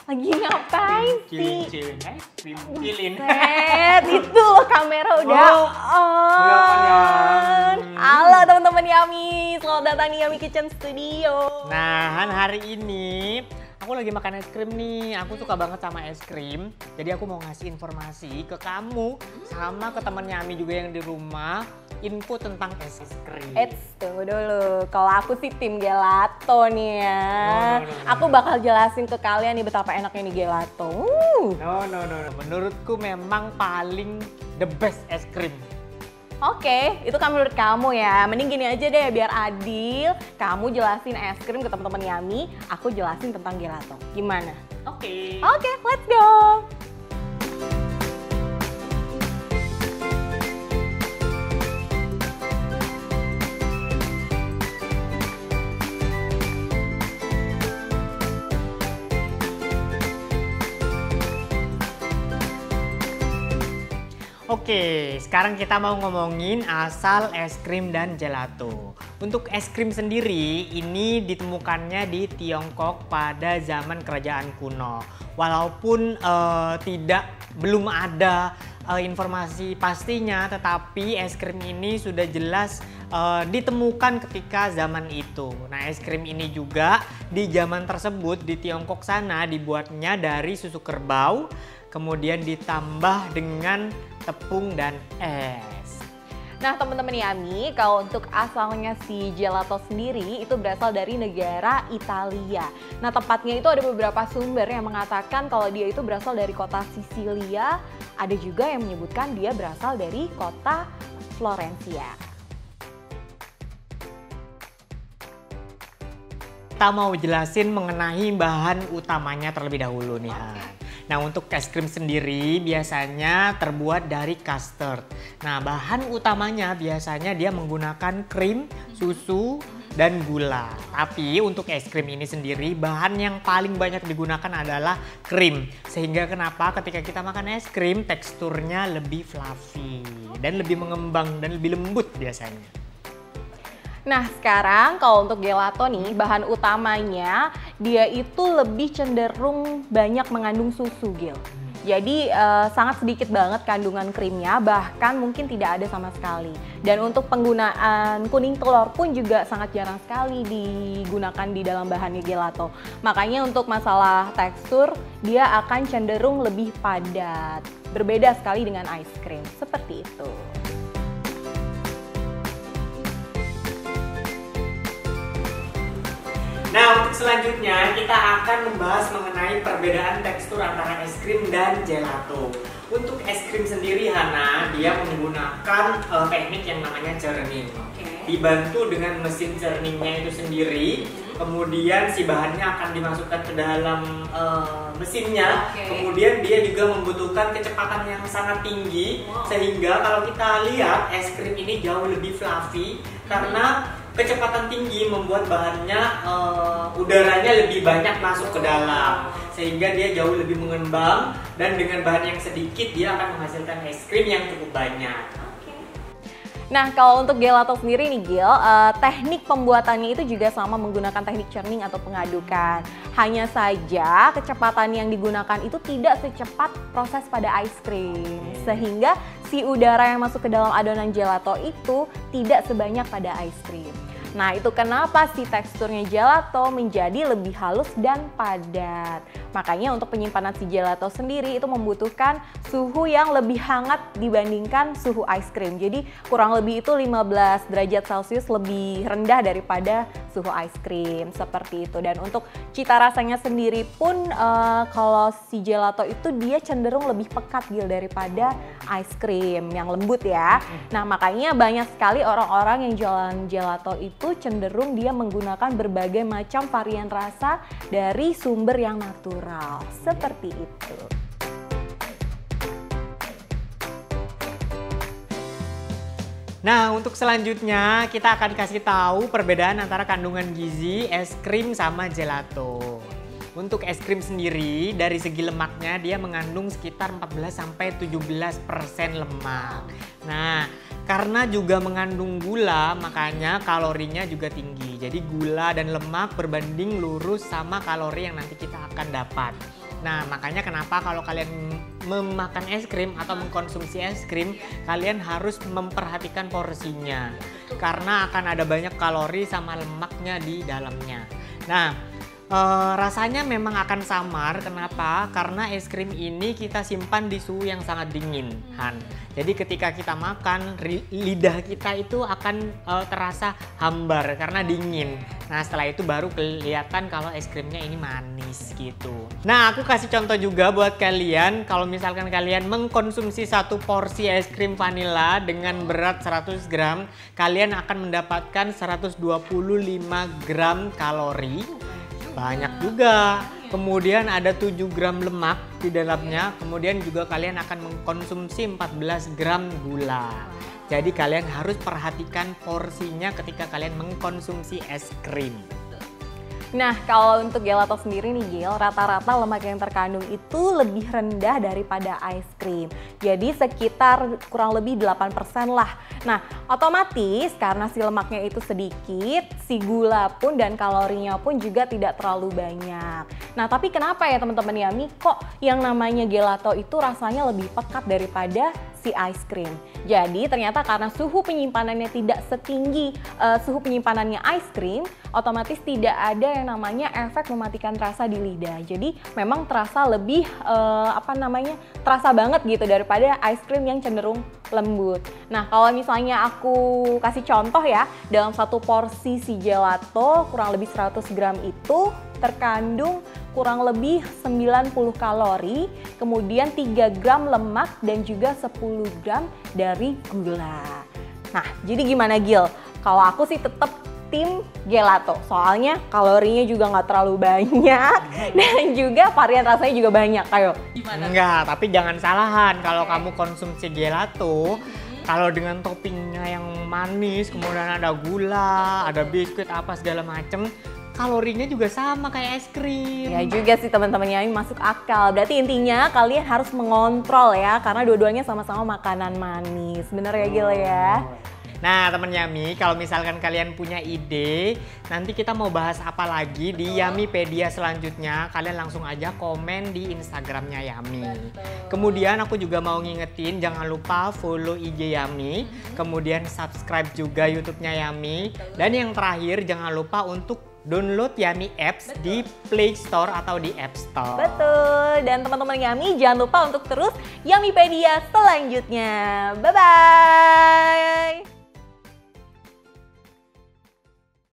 Lagi ngapain sih? Cilin. Itu loh kamera udah on. Halo teman-teman Yummy, selamat datang di Yummy Kitchen Studio. Nah, hari ini aku lagi makan es krim nih. Aku suka banget sama es krim. Jadi aku mau ngasih informasi ke kamu sama ke temen Yummy juga yang di rumah, info tentang es krim. Tunggu dulu. Kalau aku sih tim gelato nih ya. Aku bakal jelasin ke kalian nih betapa enaknya nih gelato. No. Menurutku memang paling the best es krim. Oke, itu kan menurut kamu ya. Mending gini aja deh, biar adil. Kamu jelasin es krim ke teman-teman Yummy, aku jelasin tentang gelato. Gimana? Oke, Let's go. Oke, sekarang kita mau ngomongin asal es krim dan gelato. Untuk es krim sendiri, ini ditemukannya di Tiongkok pada zaman kerajaan kuno. Walaupun belum ada informasi pastinya, tetapi es krim ini sudah jelas ditemukan ketika zaman itu. Nah, es krim ini juga di zaman tersebut di Tiongkok sana dibuatnya dari susu kerbau, kemudian ditambah dengan tepung dan es. Nah teman-teman Yummy, kalau untuk asalnya si gelato sendiri itu berasal dari negara Italia. Nah tepatnya itu ada beberapa sumber yang mengatakan kalau dia itu berasal dari kota Sisilia. Ada juga yang menyebutkan dia berasal dari kota Florencia. Kita mau jelasin mengenai bahan utamanya terlebih dahulu nih. Nah, untuk es krim sendiri biasanya terbuat dari custard. Nah, bahan utamanya biasanya dia menggunakan krim, susu, dan gula. Tapi untuk es krim ini sendiri bahan yang paling banyak digunakan adalah krim. Sehingga kenapa ketika kita makan es krim teksturnya lebih fluffy dan lebih mengembang dan lebih lembut biasanya. Nah sekarang kalau untuk gelato nih bahan utamanya dia itu lebih cenderung banyak mengandung susu Gil. Jadi sangat sedikit banget kandungan krimnya, bahkan mungkin tidak ada sama sekali. Dan untuk penggunaan kuning telur pun juga sangat jarang sekali digunakan di dalam bahannya gelato. Makanya untuk masalah tekstur dia akan cenderung lebih padat. Berbeda sekali dengan ice cream, seperti itu. Nah, untuk selanjutnya kita akan membahas mengenai perbedaan tekstur antara es krim dan gelato. Untuk es krim sendiri, Hana, dia menggunakan teknik yang namanya churning. Dibantu dengan mesin churningnya itu sendiri, kemudian si bahannya akan dimasukkan ke dalam mesinnya. Kemudian dia juga membutuhkan kecepatan yang sangat tinggi, sehingga kalau kita lihat es krim ini jauh lebih fluffy karena kecepatan tinggi membuat bahannya udaranya lebih banyak masuk ke dalam, sehingga dia jauh lebih mengembang, dan dengan bahan yang sedikit dia akan menghasilkan es krim yang cukup banyak. Nah kalau untuk gelato sendiri nih Gil, teknik pembuatannya itu juga sama menggunakan teknik churning atau pengadukan. Hanya saja kecepatan yang digunakan itu tidak secepat proses pada ice cream. Sehingga si udara yang masuk ke dalam adonan gelato itu tidak sebanyak pada ice cream. Nah itu kenapa si teksturnya gelato menjadi lebih halus dan padat. Makanya untuk penyimpanan si gelato sendiri itu membutuhkan suhu yang lebih hangat dibandingkan suhu ice cream. Jadi kurang lebih itu 15 derajat Celcius lebih rendah daripada suhu ice cream, seperti itu. Dan untuk cita rasanya sendiri pun kalau si gelato itu dia cenderung lebih pekat Gil daripada ice cream yang lembut ya. Nah makanya banyak sekali orang-orang yang jualan gelato itu cenderung dia menggunakan berbagai macam varian rasa dari sumber yang natural, seperti itu. Nah, untuk selanjutnya kita akan kasih tahu perbedaan antara kandungan gizi es krim sama gelato. Untuk es krim sendiri dari segi lemaknya dia mengandung sekitar 14-17% lemak. Nah, karena juga mengandung gula makanya kalorinya juga tinggi. Jadi gula dan lemak berbanding lurus sama kalori yang nanti kita akan dapat. Nah, makanya kenapa kalau kalian memakan es krim atau mengkonsumsi es krim, kalian harus memperhatikan porsinya. Karena akan ada banyak kalori sama lemaknya di dalamnya. Nah, rasanya memang akan samar. Kenapa? Karena es krim ini kita simpan di suhu yang sangat dingin, Han. Jadi ketika kita makan, lidah kita itu akan terasa hambar karena dingin. Nah, setelah itu baru kelihatan kalau es krimnya ini manis gitu. Nah, aku kasih contoh juga buat kalian. Kalau misalkan kalian mengkonsumsi satu porsi es krim vanila dengan berat 100 gram, kalian akan mendapatkan 125 gram kalori. Banyak juga. Kemudian ada 7 gram lemak di dalamnya. Kemudian juga kalian akan mengkonsumsi 14 gram gula. Jadi kalian harus perhatikan porsinya ketika kalian mengkonsumsi es krim. Nah, kalau untuk gelato sendiri nih Gil, rata-rata lemak yang terkandung itu lebih rendah daripada es krim. Jadi sekitar kurang lebih 8% lah. Nah, otomatis karena si lemaknya itu sedikit, si gula pun dan kalorinya pun juga tidak terlalu banyak. Nah, tapi kenapa ya teman-teman Yummy kok yang namanya gelato itu rasanya lebih pekat daripada si ice cream? Jadi ternyata karena suhu penyimpanannya tidak setinggi suhu penyimpanannya ice cream, otomatis tidak ada yang namanya efek mematikan rasa di lidah. Jadi memang terasa lebih terasa banget gitu daripada ice cream yang cenderung lembut. Nah, kalau misalnya aku kasih contoh ya, dalam satu porsi si gelato kurang lebih 100 gram itu terkandung kurang lebih 90 kalori, kemudian 3 gram lemak dan juga 10 gram dari gula. Nah, jadi gimana Gil? Kalau aku sih tetap tim gelato, soalnya kalorinya juga nggak terlalu banyak dan juga varian rasanya juga banyak. Ayo, gimana? Enggak, tapi jangan salahan kalau kamu konsumsi gelato. Kalau dengan toppingnya yang manis, kemudian ada gula, ada biskuit apa segala macem, kalorinya juga sama kayak es krim. Ya juga sih teman-teman Yummy, masuk akal. Berarti intinya kalian harus mengontrol ya, karena dua-duanya sama-sama makanan manis. Bener ya Gil ya? Nah teman Yummy, kalau misalkan kalian punya ide, nanti kita mau bahas apa lagi di Yummypedia selanjutnya, kalian langsung aja komen di Instagramnya Yummy. Kemudian aku juga mau ngingetin, jangan lupa follow IG Yummy, kemudian subscribe juga YouTube-nya Yummy. Dan yang terakhir, jangan lupa untuk download Yummy Apps di Play Store atau di App Store. Betul, dan teman-teman Yummy jangan lupa untuk terus Yummypedia selanjutnya. Bye-bye!